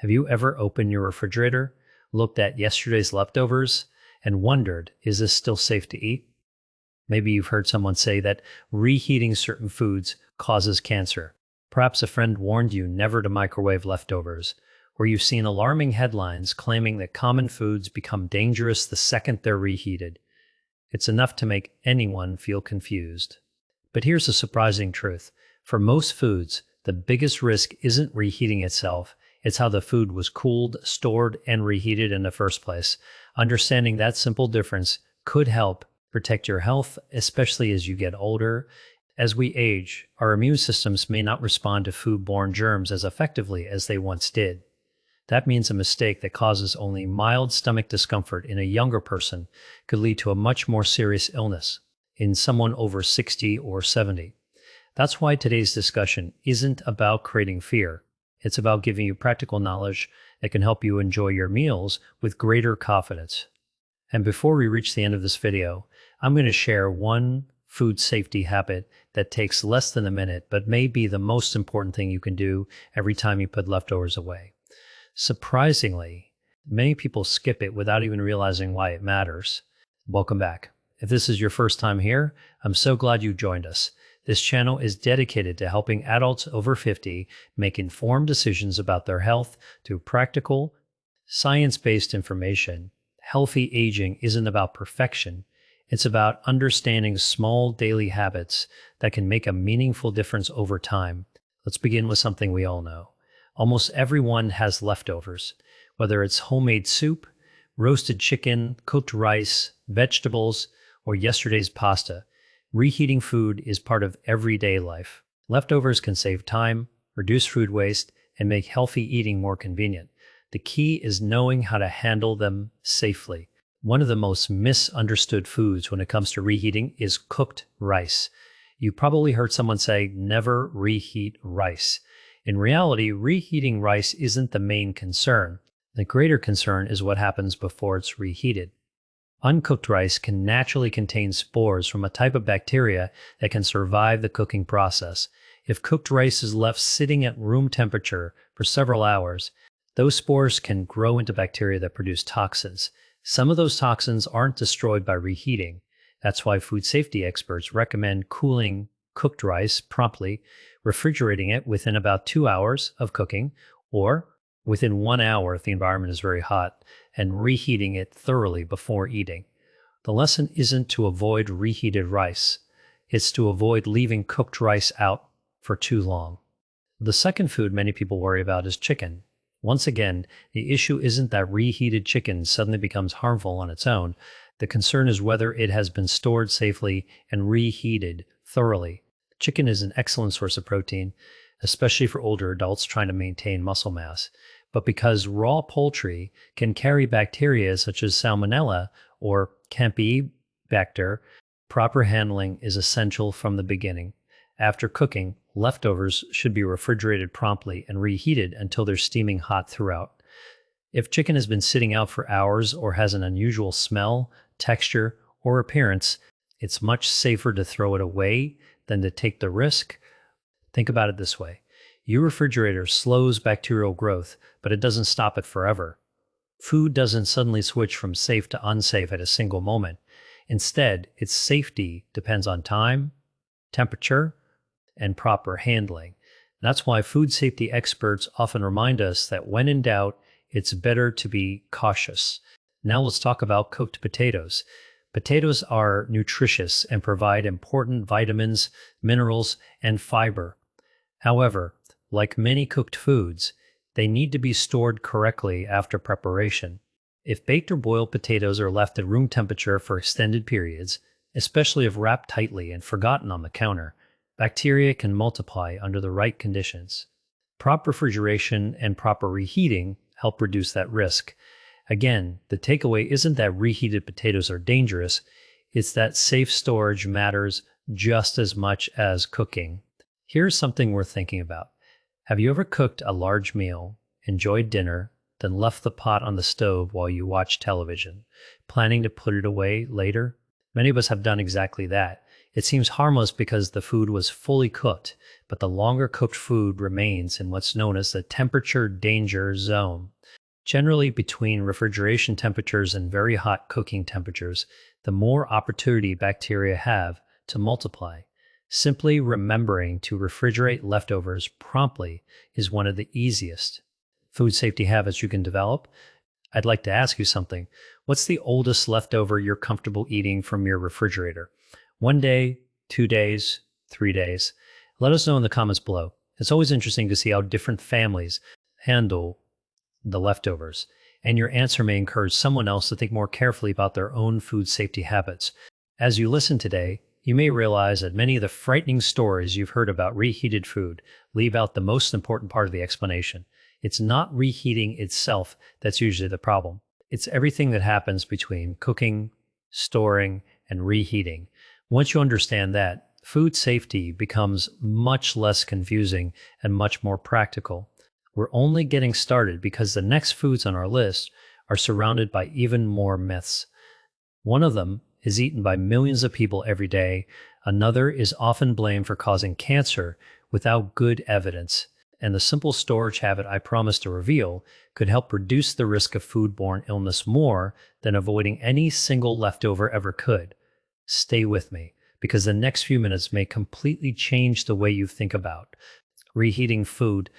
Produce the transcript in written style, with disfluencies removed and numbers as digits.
Have you ever opened your refrigerator, looked at yesterday's leftovers, and wondered, is this still safe to eat? Maybe you've heard someone say that reheating certain foods causes cancer. Perhaps a friend warned you never to microwave leftovers, or you've seen alarming headlines claiming that common foods become dangerous the second they're reheated. It's enough to make anyone feel confused. But here's the surprising truth. For most foods, the biggest risk isn't reheating itself, it's how the food was cooled, stored, and reheated in the first place. Understanding that simple difference could help protect your health, especially as you get older. As we age, our immune systems may not respond to foodborne germs as effectively as they once did. That means a mistake that causes only mild stomach discomfort in a younger person could lead to a much more serious illness in someone over 60 or 70. That's why today's discussion isn't about creating fear. It's about giving you practical knowledge that can help you enjoy your meals with greater confidence. And before we reach the end of this video, I'm going to share one food safety habit that takes less than a minute, but may be the most important thing you can do every time you put leftovers away. Surprisingly, many people skip it without even realizing why it matters. Welcome back. If this is your first time here, I'm so glad you joined us. This channel is dedicated to helping adults over 50 make informed decisions about their health through practical, science-based information. Healthy aging isn't about perfection. It's about understanding small daily habits that can make a meaningful difference over time. Let's begin with something we all know. Almost everyone has leftovers, whether it's homemade soup, roasted chicken, cooked rice, vegetables, or yesterday's pasta. Reheating food is part of everyday life. Leftovers can save time, reduce food waste, and make healthy eating more convenient. The key is knowing how to handle them safely. One of the most misunderstood foods when it comes to reheating is cooked rice. You probably heard someone say, never reheat rice. In reality, reheating rice isn't the main concern. The greater concern is what happens before it's reheated. Uncooked rice can naturally contain spores from a type of bacteria that can survive the cooking process. If cooked rice is left sitting at room temperature for several hours, those spores can grow into bacteria that produce toxins. Some of those toxins aren't destroyed by reheating. That's why food safety experts recommend cooling cooked rice promptly, refrigerating it within about 2 hours of cooking, or within 1 hour if the environment is very hot, and reheating it thoroughly before eating. The lesson isn't to avoid reheated rice. It's to avoid leaving cooked rice out for too long. The second food many people worry about is chicken. Once again, the issue isn't that reheated chicken suddenly becomes harmful on its own. The concern is whether it has been stored safely and reheated thoroughly. Chicken is an excellent source of protein, especially for older adults trying to maintain muscle mass. But because raw poultry can carry bacteria such as Salmonella or Campylobacter, proper handling is essential from the beginning. After cooking, leftovers should be refrigerated promptly and reheated until they're steaming hot throughout. If chicken has been sitting out for hours or has an unusual smell, texture, or appearance, it's much safer to throw it away than to take the risk. Think about it this way. Your refrigerator slows bacterial growth, but it doesn't stop it forever. Food doesn't suddenly switch from safe to unsafe at a single moment. Instead, its safety depends on time, temperature, and proper handling. That's why food safety experts often remind us that when in doubt, it's better to be cautious. Now let's talk about cooked potatoes. Potatoes are nutritious and provide important vitamins, minerals, and fiber. However, like many cooked foods, they need to be stored correctly after preparation. If baked or boiled potatoes are left at room temperature for extended periods, especially if wrapped tightly and forgotten on the counter, bacteria can multiply under the right conditions. Proper refrigeration and proper reheating help reduce that risk. Again, the takeaway isn't that reheated potatoes are dangerous, it's that safe storage matters just as much as cooking. Here's something worth thinking about. Have you ever cooked a large meal, enjoyed dinner, then left the pot on the stove while you watched television, planning to put it away later? Many of us have done exactly that. It seems harmless because the food was fully cooked, but the longer cooked food remains in what's known as the temperature danger zone. Generally, between refrigeration temperatures and very hot cooking temperatures, the more opportunity bacteria have to multiply. Simply remembering to refrigerate leftovers promptly is one of the easiest food safety habits you can develop. I'd like to ask you something. What's the oldest leftover you're comfortable eating from your refrigerator? 1 day, 2 days, 3 days? Let us know in the comments below. It's always interesting to see how different families handle the leftovers, and your answer may encourage someone else to think more carefully about their own food safety habits. As you listen today, you may realize that many of the frightening stories you've heard about reheated food leave out the most important part of the explanation. It's not reheating itself that's usually the problem. It's everything that happens between cooking, storing, and reheating. Once you understand that, food safety becomes much less confusing and much more practical. We're only getting started because the next foods on our list are surrounded by even more myths. One of them is eaten by millions of people every day. Another is often blamed for causing cancer without good evidence. And the simple storage habit I promised to reveal could help reduce the risk of foodborne illness more than avoiding any single leftover ever could. Stay with me, because the next few minutes may completely change the way you think about reheating food.